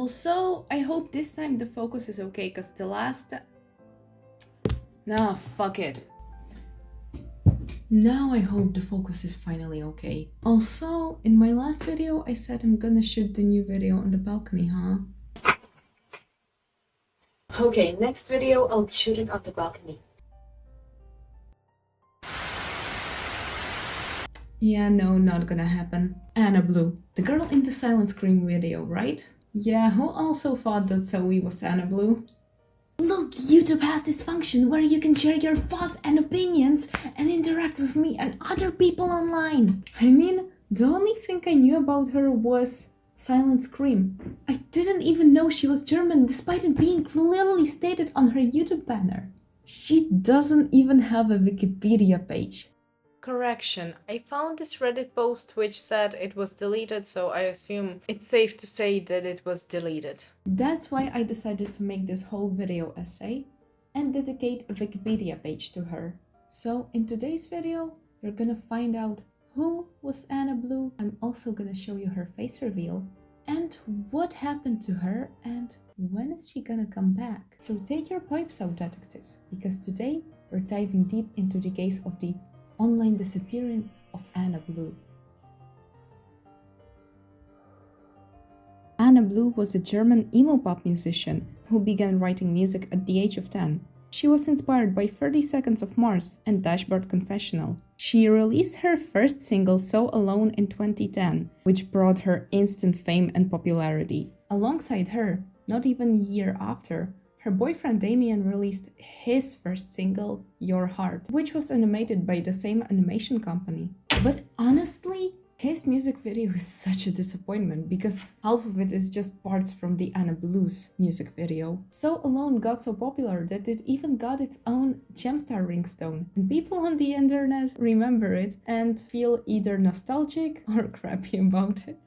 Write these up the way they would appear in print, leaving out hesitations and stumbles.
Also, I hope this time the focus is okay, because the last... Nah, fuck it. Now I hope the focus is finally okay. Also, in my last video, I said I'm gonna shoot the new video on the balcony, huh? Okay, next video, I'll shoot it on the balcony. Yeah, no, not gonna happen. Anna Blue, the girl in the Silent Scream video, right? Yeah, who also thought that Zoe was Anna Blue? Look, YouTube has this function where you can share your thoughts and opinions and interact with me and other people online. I mean, the only thing I knew about her was Silent Scream. I didn't even know she was German despite it being clearly stated on her YouTube banner. She doesn't even have a Wikipedia page. Correction, I found this Reddit post which said it was deleted, so I assume it's safe to say that it was deleted. That's why I decided to make this whole video essay and dedicate a Wikipedia page to her. So in today's video, you're gonna find out who was Anna Blue. I'm also gonna show you her face reveal and what happened to her and when is she gonna come back. So take your pipes out, detectives, because today we're diving deep into the case of the online disappearance of Anna Blue. Anna Blue was a German emo-pop musician who began writing music at the age of 10. She was inspired by 30 Seconds of Mars and Dashboard Confessional. She released her first single So Alone in 2010, which brought her instant fame and popularity. Alongside her, not even a year after, her boyfriend Damien released his first single, Your Heart, which was animated by the same animation company. But honestly, his music video is such a disappointment because half of it is just parts from the Anna Blue's music video. So Alone got so popular that it even got its own Gemstar ringtone, and people on the internet remember it and feel either nostalgic or crappy about it.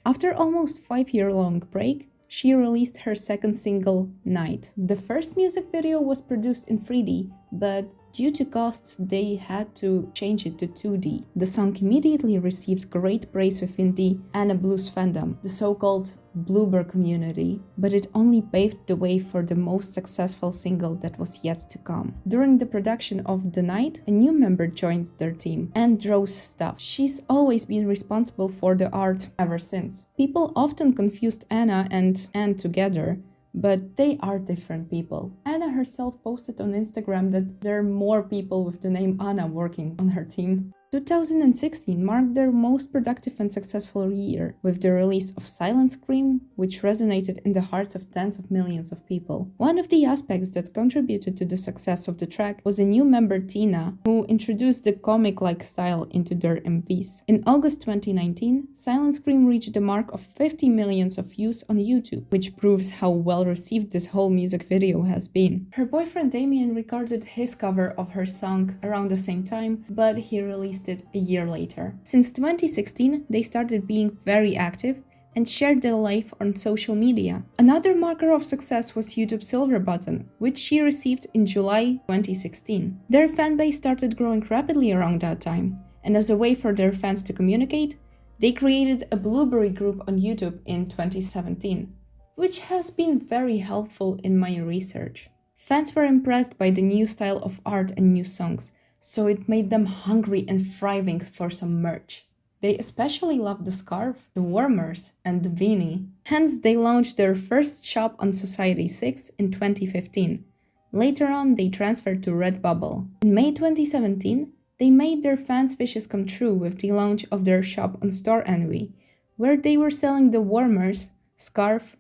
After almost 5-year-long break, she released her second single, Night. The first music video was produced in 3D, but due to costs, they had to change it to 2D. The song immediately received great praise within the Anna Blues fandom, the so-called Bloober community, but it only paved the way for the most successful single that was yet to come. During the production of The Night, a new member joined their team, Anne draws stuff. She's always been responsible for the art ever since. People often confused Anna and Anne together, but they are different people. Anna herself posted on Instagram that there are more people with the name Anna working on her team. 2016 marked their most productive and successful year, with the release of Silent Scream, which resonated in the hearts of tens of millions of people. One of the aspects that contributed to the success of the track was a new member, Tina, who introduced the comic-like style into their MVs. In August 2019, Silent Scream reached the mark of 50 million views on YouTube, which proves how well received this whole music video has been. Her boyfriend Damien recorded his cover of her song around the same time, but he released it a year later. Since 2016, they started being very active and shared their life on social media. Another marker of success was YouTube's Silver Button, which she received in July 2016. Their fanbase started growing rapidly around that time, and as a way for their fans to communicate, they created a Blueberry group on YouTube in 2017, which has been very helpful in my research. Fans were impressed by the new style of art and new songs, so it made them hungry and thriving for some merch. They especially loved the scarf, the warmers, and the beanie. Hence, they launched their first shop on Society 6 in 2015. Later on, they transferred to Redbubble. In May 2017, they made their fans' wishes come true with the launch of their shop on Store Envy, where they were selling the warmers, scarf,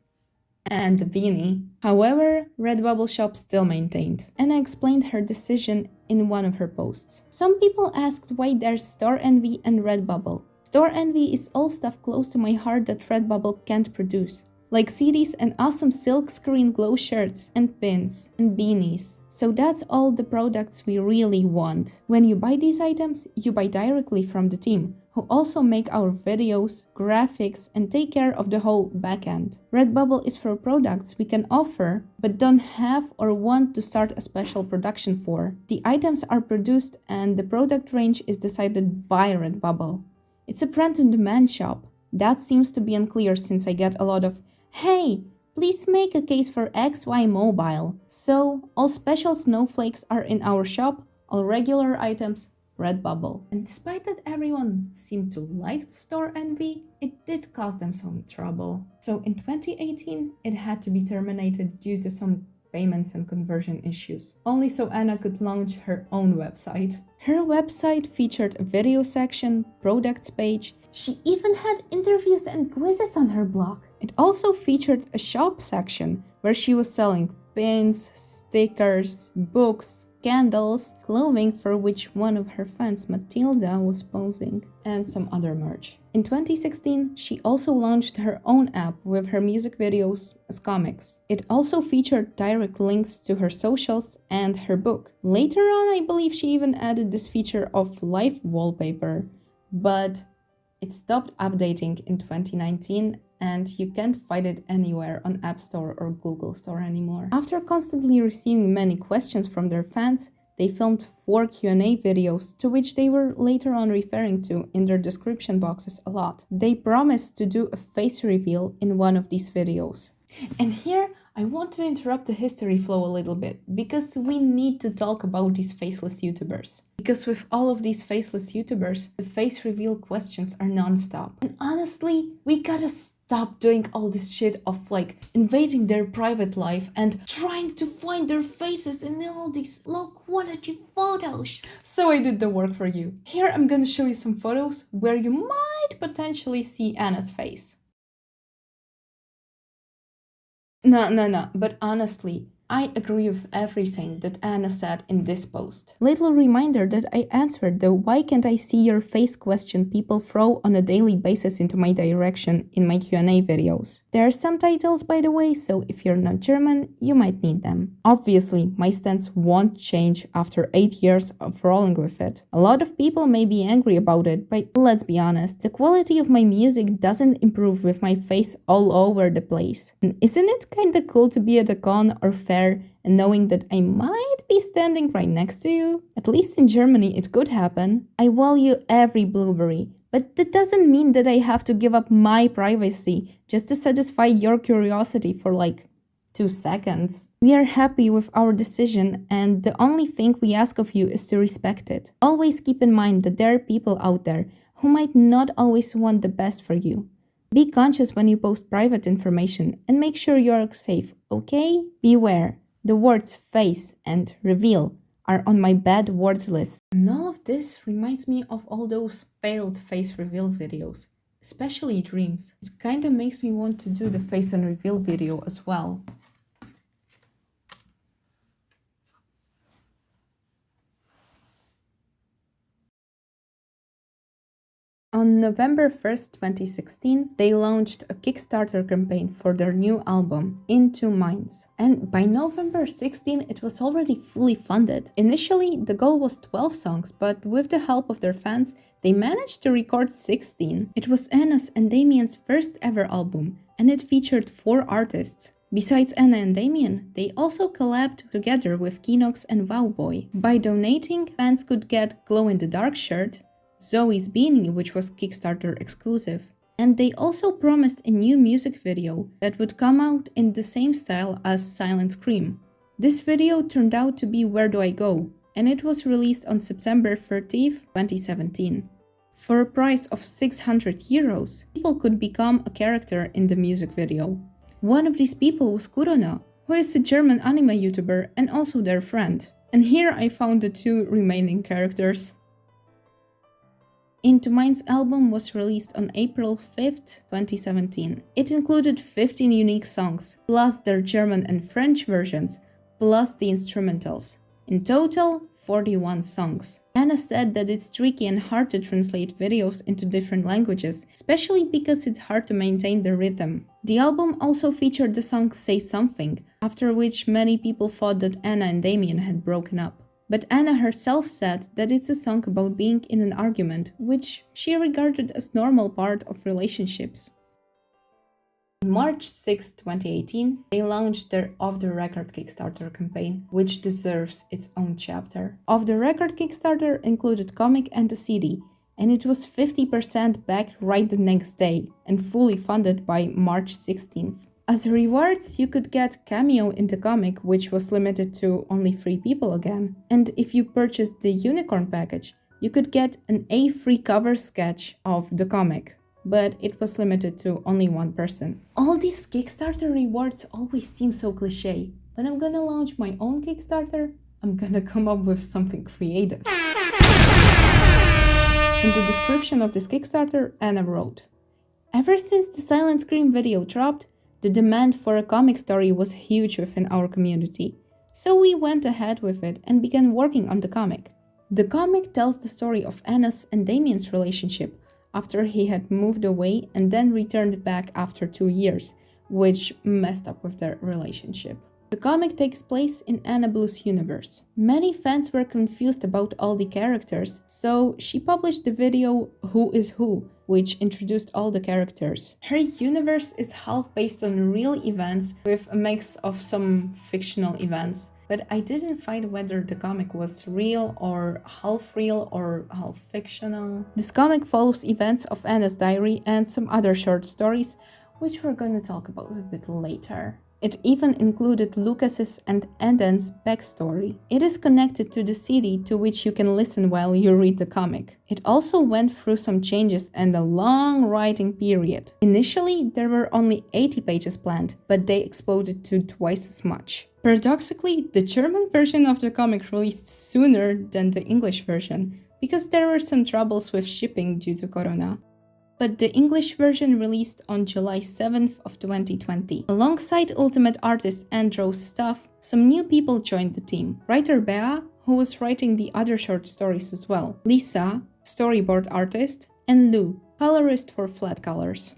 and the beanie. However, Redbubble shop still maintained. Anna explained her decision in one of her posts. Some people asked why there's Store Envy and Redbubble. Store Envy is all stuff close to my heart that Redbubble can't produce, like CDs and awesome silkscreen glow shirts and pins and beanies. So that's all the products we really want. When you buy these items, you buy directly from the team, who also make our videos, graphics, and take care of the whole backend. Redbubble is for products we can offer, but don't have or want to start a special production for. The items are produced and the product range is decided by Redbubble. It's a print-on-demand shop. That seems to be unclear since I get a lot of "Hey, please make a case for XY Mobile. So, all special snowflakes are in our shop, all regular items, Redbubble." And despite that everyone seemed to like store envy, it did cause them some trouble. So in 2018, it had to be terminated due to some payments and conversion issues, only so Anna could launch her own website. Her website featured a video section, products page. She even had interviews and quizzes on her blog. It also featured a shop section where she was selling pins, stickers, books, candles, clothing for which one of her fans, Matilda, was posing, and some other merch. In 2016, she also launched her own app with her music videos as comics. It also featured direct links to her socials and her book. Later on, I believe she even added this feature of live wallpaper, but it stopped updating in 2019 and you can't find it anywhere on App Store or Google Store anymore. After constantly receiving many questions from their fans, they filmed 4 Q&A videos to which they were later on referring to in their description boxes a lot. They promised to do a face reveal in one of these videos. And here I want to interrupt the history flow a little bit, because we need to talk about these faceless YouTubers. Because with all of these faceless YouTubers, the face reveal questions are non-stop. And honestly, we gotta stop doing all this shit of like invading their private life and trying to find their faces in all these low quality photos. So I did the work for you. Here I'm gonna show you some photos where you might potentially see Anna's face. No, but honestly, I agree with everything that Anna said in this post. Little reminder that I answered the "why can't I see your face" question people throw on a daily basis into my direction in my Q&A videos. There are subtitles, by the way, so if you're not German, you might need them. Obviously, my stance won't change after 8 years of rolling with it. A lot of people may be angry about it, but let's be honest, the quality of my music doesn't improve with my face all over the place. And isn't it kinda cool to be at a con or fair and knowing that I might be standing right next to you? At least in Germany it could happen. I value every blueberry, but that doesn't mean that I have to give up my privacy just to satisfy your curiosity for like 2 seconds. We are happy with our decision, and the only thing we ask of you is to respect it. Always keep in mind that there are people out there who might not always want the best for you. Be conscious when you post private information and make sure you are safe, okay? Beware, the words face and reveal are on my bad words list. And all of this reminds me of all those failed face reveal videos, especially dreams. It kinda makes me want to do the face and reveal video as well. On November 1st, 2016, they launched a Kickstarter campaign for their new album, In Two Minds. And by November 16, it was already fully funded. Initially, the goal was 12 songs, but with the help of their fans, they managed to record 16. It was Anna's and Damien's first ever album, and it featured 4 artists. Besides Anna and Damien, they also collabed together with Kinox and Wowboy. By donating, fans could get glow-in-the-dark shirt, Zoe's Beanie, which was Kickstarter exclusive. And they also promised a new music video that would come out in the same style as Silent Scream. This video turned out to be Where Do I Go? And it was released on September 30th, 2017. For a price of 600 euros, people could become a character in the music video. One of these people was Kurono, who is a German anime YouTuber and also their friend. And here I found the 2 remaining characters. In Two Minds album was released on April 5th, 2017. It included 15 unique songs, plus their German and French versions, plus the instrumentals. In total, 41 songs. Anna said that it's tricky and hard to translate videos into different languages, especially because it's hard to maintain the rhythm. The album also featured the song Say Something, after which many people thought that Anna and Damien had broken up. But Anna herself said that it's a song about being in an argument, which she regarded as normal part of relationships. On March 6, 2018, they launched their Off the Record Kickstarter campaign, which deserves its own chapter. Off the Record Kickstarter included comic and a CD, and it was 50% back right the next day and fully funded by March 16th. As rewards, you could get cameo in the comic, which was limited to only 3 people again. And if you purchased the unicorn package, you could get an A free cover sketch of the comic, but it was limited to only 1 person. All these Kickstarter rewards always seem so cliché. When I'm gonna launch my own Kickstarter, I'm gonna come up with something creative. In the description of this Kickstarter, Anna wrote, "Ever since the Silent Scream video dropped, the demand for a comic story was huge within our community, so we went ahead with it and began working on the comic. The comic tells the story of Anna's and Damien's relationship after he had moved away and then returned back after 2 years, which messed up with their relationship. The comic takes place in Anna Blue's universe. Many fans were confused about all the characters, so she published the video Who is Who, which introduced all the characters. Her universe is half based on real events with a mix of some fictional events, but I didn't find whether the comic was real or half fictional. This comic follows events of Anna's diary and some other short stories, which we're gonna talk about a bit later. It even included Lucas's and Eden's backstory. It is connected to the CD to which you can listen while you read the comic. It also went through some changes and a long writing period. Initially, there were only 80 pages planned, but they exploded to twice as much. Paradoxically, the German version of the comic released sooner than the English version, because there were some troubles with shipping due to Corona. But the English version released on July 7th of 2020. Alongside Ultimate Artist Andrew's stuff, some new people joined the team. Writer Bea, who was writing the other short stories as well, Lisa, storyboard artist, and Lou, colorist for Flat Colors.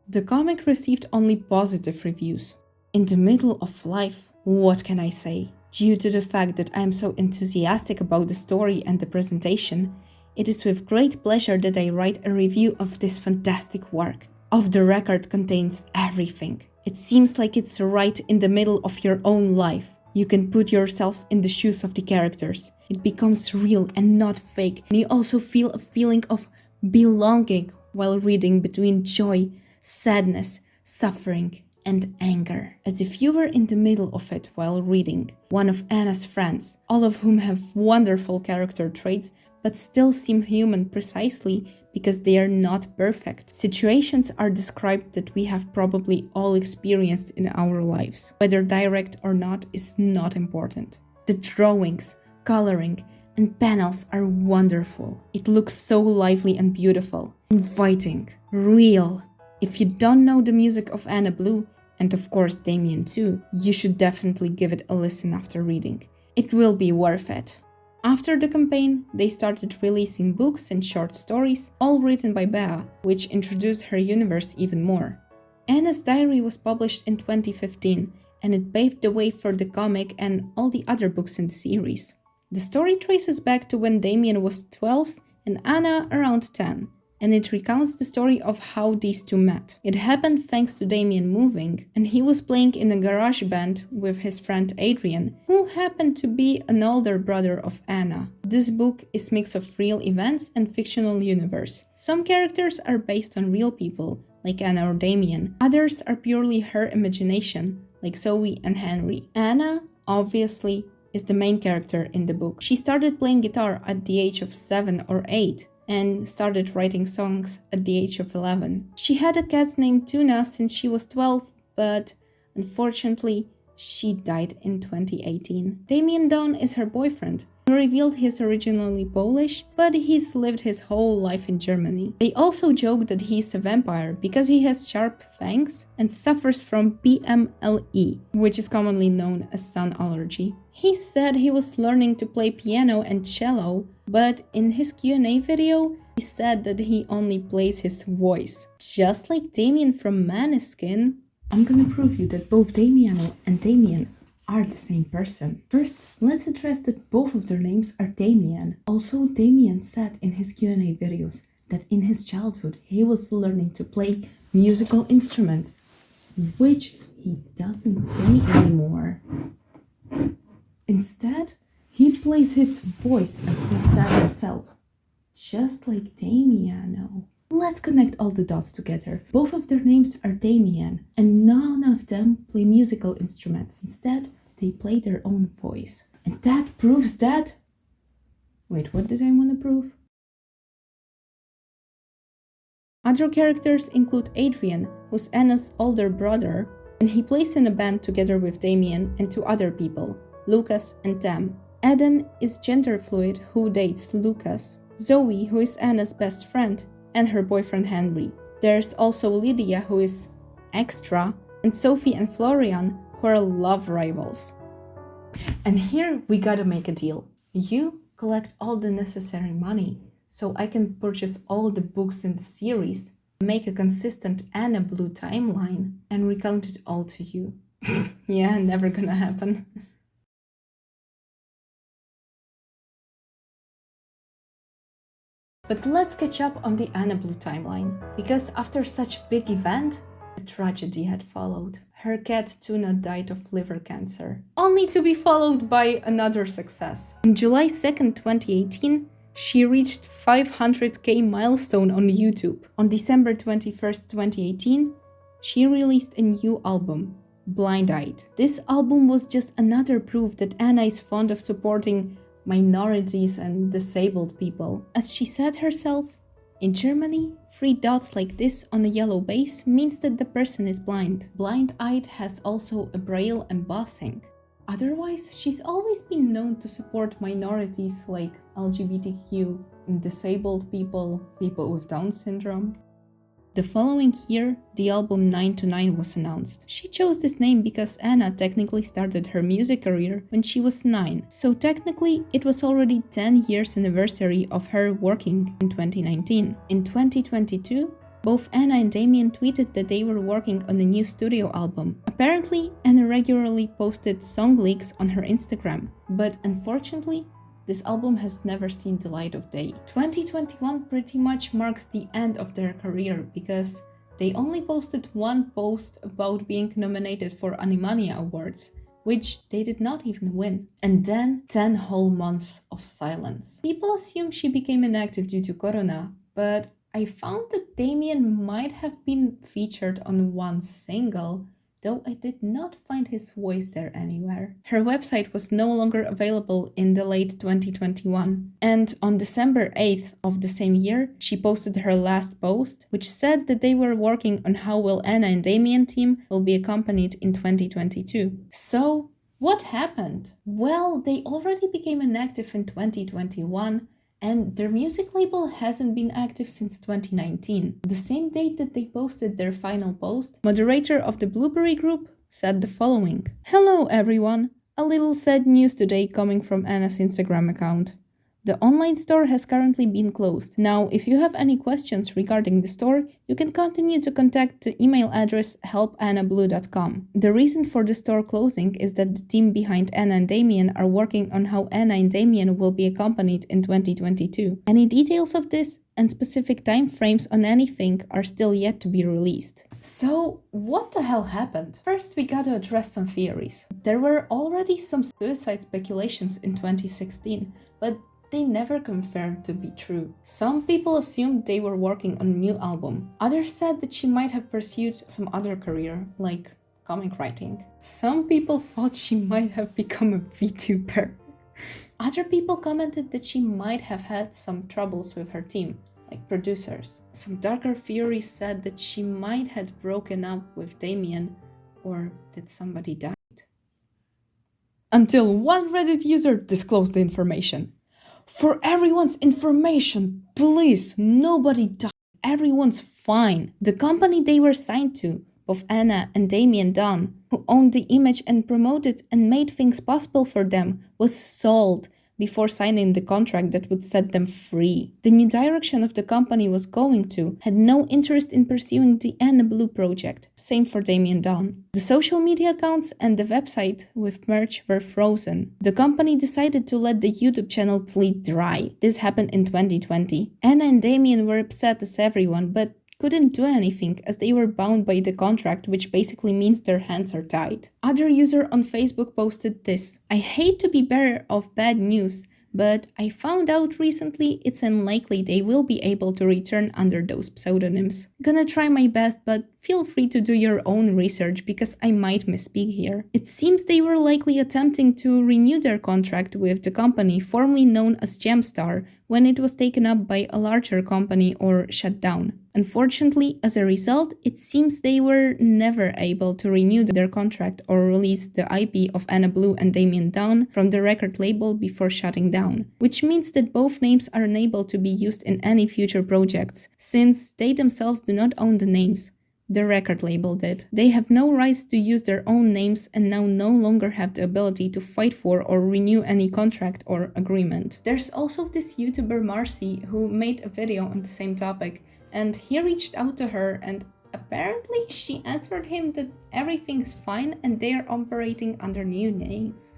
The comic received only positive reviews. In the middle of life, what can I say? Due to the fact that I am so enthusiastic about the story and the presentation, it is with great pleasure that I write a review of this fantastic work. Off the Record contains everything. It seems like it's right in the middle of your own life. You can put yourself in the shoes of the characters. It becomes real and not fake, and you also feel a feeling of belonging while reading between joy, sadness, suffering, and anger, as if you were in the middle of it while reading. One of Anna's friends, all of whom have wonderful character traits, but still seem human precisely because they are not perfect. Situations are described that we have probably all experienced in our lives. Whether direct or not is not important. The drawings, coloring, and panels are wonderful. It looks so lively and beautiful, inviting, real. If you don't know the music of Anna Blue, and of course Damien too, you should definitely give it a listen after reading. It will be worth it. After the campaign, they started releasing books and short stories, all written by Bea, which introduced her universe even more. Anna's Diary was published in 2015, and it paved the way for the comic and all the other books in the series. The story traces back to when Damien was 12 and Anna around 10, and it recounts the story of how these two met. It happened thanks to Damien moving, and he was playing in a garage band with his friend Adrian, who happened to be an older brother of Anna. This book is a mix of real events and fictional universe. Some characters are based on real people, like Anna or Damien. Others are purely her imagination, like Zoe and Henry. Anna, obviously, is the main character in the book. She started playing guitar at the age of 7 or 8, and started writing songs at the age of 11. She had a cat named Tuna since she was 12, but unfortunately, she died in 2018. Damien Dawn is her boyfriend, who revealed he's originally Polish, but he's lived his whole life in Germany. They also joke that he's a vampire because he has sharp fangs and suffers from PMLE, which is commonly known as sun allergy. He said he was learning to play piano and cello, but in his Q&A video, he said that he only plays his voice. Just like Damien from Maneskin. I'm gonna prove you that both Damiano and Damien are the same person. First, let's address that both of their names are Damien. Also, Damien said in his Q&A videos that in his childhood he was learning to play musical instruments, which he doesn't play anymore. Instead, he plays his voice as he said himself, just like Damiano. Let's connect all the dots together. Both of their names are Damien, and none of them play musical instruments. Instead, they play their own voice. And that proves that... Wait, what did I want to prove? Other characters include Adrian, who's Anna's older brother, and he plays in a band together with Damien and two other people, Lucas and Tam. Eden is gender fluid who dates Lucas, Zoe, who is Anna's best friend, and her boyfriend Henry. There's also Lydia, who is extra, and Sophie and Florian, who are love rivals. And here we gotta make a deal. You collect all the necessary money so I can purchase all the books in the series, make a consistent Anna Blue timeline, and recount it all to you. Yeah, never gonna happen. But let's catch up on the Anna Blue timeline, because after such a big event, a tragedy had followed. Her cat Tuna died of liver cancer, only to be followed by another success. On July 2nd, 2018, she reached 500k milestone on YouTube. On December 21st, 2018, she released a new album, Blind Eyed. This album was just another proof that Anna is fond of supporting minorities and disabled people. As she said herself, in Germany, 3 dots like this on a yellow base means that the person is blind. Blind Eyed has also a braille embossing. Otherwise, she's always been known to support minorities like LGBTQ and disabled people, people with Down syndrome. The following year, the album 9 to 9 was announced. She chose this name because Anna technically started her music career when she was 9, so technically it was already 10 years anniversary of her working in 2019. In 2022, both Anna and Damien tweeted that they were working on a new studio album. Apparently, Anna regularly posted song leaks on her Instagram, but unfortunately, this album has never seen the light of day. 2021 pretty much marks the end of their career because they only posted one post about being nominated for Animania Awards, which they did not even win. And then 10 whole months of silence. People assume she became inactive due to Corona, but I found that Damien might have been featured on one single, though I did not find his voice there anywhere. Her website was no longer available in the late 2021, and on December 8th of the same year, she posted her last post, which said that they were working on how will Anna and Damien team will be accompanied in 2022. So, what happened? Well, they already became inactive in 2021, and their music label hasn't been active since 2019. The same date that they posted their final post, moderator of the Blueberry group said the following. Hello everyone! A little sad news today coming from Anna's Instagram account. The online store has currently been closed. Now, if you have any questions regarding the store, you can continue to contact the email address helpannablue.com. The reason for the store closing is that the team behind Anna and Damien are working on how Anna and Damien will be accompanied in 2022. Any details of this and specific time frames on anything are still yet to be released. So, what the hell happened? First, we gotta address some theories. There were already some suicide speculations in 2016, but they never confirmed to be true. Some people assumed they were working on a new album. Others said that she might have pursued some other career, like comic writing. Some people thought she might have become a VTuber. Other people commented that she might have had some troubles with her team, like producers. Some darker theories said that she might have broken up with Damien, or that somebody died. Until one Reddit user disclosed the information. For everyone's information, please, nobody died. Everyone's fine. The company they were signed to, both Anna and Damien Dunn, who owned the image and promoted and made things possible for them, was sold before signing the contract that would set them free. The new direction of the company was going to had no interest in pursuing the Anna Blue project. Same for Damien Dunn. The social media accounts and the website with merch were frozen. The company decided to let the YouTube channel bleed dry. This happened in 2020. Anna and Damien were upset as everyone, but couldn't do anything as they were bound by the contract, which basically means their hands are tied. Other user on Facebook posted this. I hate to be bearer of bad news, but I found out recently it's unlikely they will be able to return under those pseudonyms. Gonna try my best, but feel free to do your own research because I might misspeak here. It seems they were likely attempting to renew their contract with the company formerly known as Gemstar when it was taken up by a larger company or shut down. Unfortunately, as a result, it seems they were never able to renew their contract or release the IP of Anna Blue and Damien Dawn from the record label before shutting down, which means that both names are unable to be used in any future projects, since they themselves do not own the names. The record label did. They have no rights to use their own names and now no longer have the ability to fight for or renew any contract or agreement. There's also this YouTuber Marsii who made a video on the same topic, and he reached out to her and apparently she answered him that everything's fine and they are operating under new names.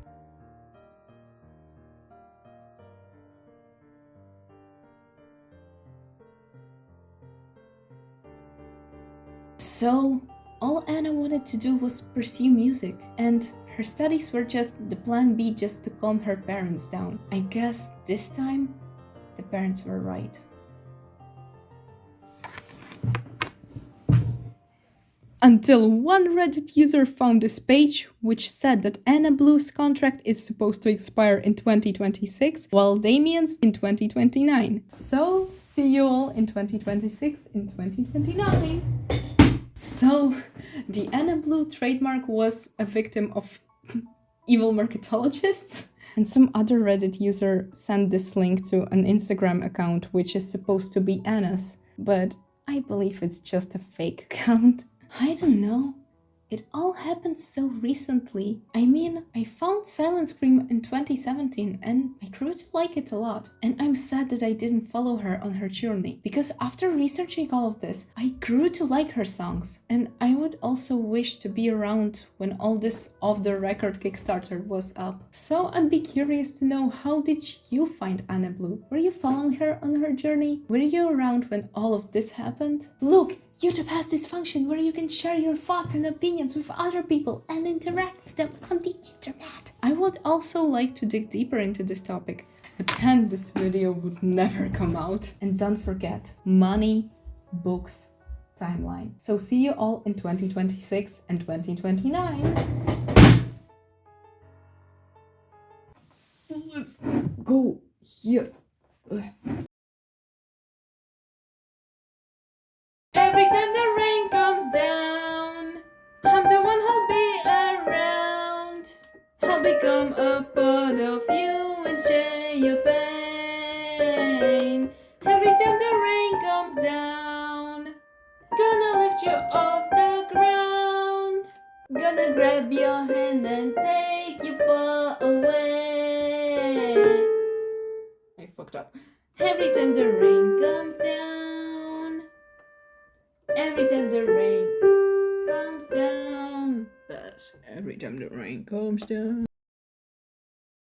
So, all Anna wanted to do was pursue music, and her studies were just the plan B just to calm her parents down. I guess this time, the parents were right. Until one Reddit user found this page which said that Anna Blue's contract is supposed to expire in 2026, while Damien's in 2029. So, see you all in 2026 and 2029. So, the Anna Blue trademark was a victim of evil marketologists. And some other Reddit user sent this link to an Instagram account which is supposed to be Anna's, but I believe it's just a fake account. I don't know. It all happened so recently. I mean, I found Silent Scream in 2017 and I grew to like it a lot. And I'm sad that I didn't follow her on her journey, because after researching all of this, I grew to like her songs. And I would also wish to be around when all this off-the-record Kickstarter was up. So I'd be curious to know, how did you find Anna Blue? Were you following her on her journey? Were you around when all of this happened? Look! YouTube has this function where you can share your thoughts and opinions with other people and interact with them on the internet. I would also like to dig deeper into this topic, but then this video would never come out. And don't forget, money, books, timeline. So see you all in 2026 and 2029. Let's go here. Every time the rain comes down, I'm the one who'll be around. I'll become a part of you and share your pain. Every time the rain comes down, gonna lift you off the ground. Gonna grab your hand and take you far away. I fucked up. Every time the rain comes down, every time the rain comes down, but every time the rain comes down.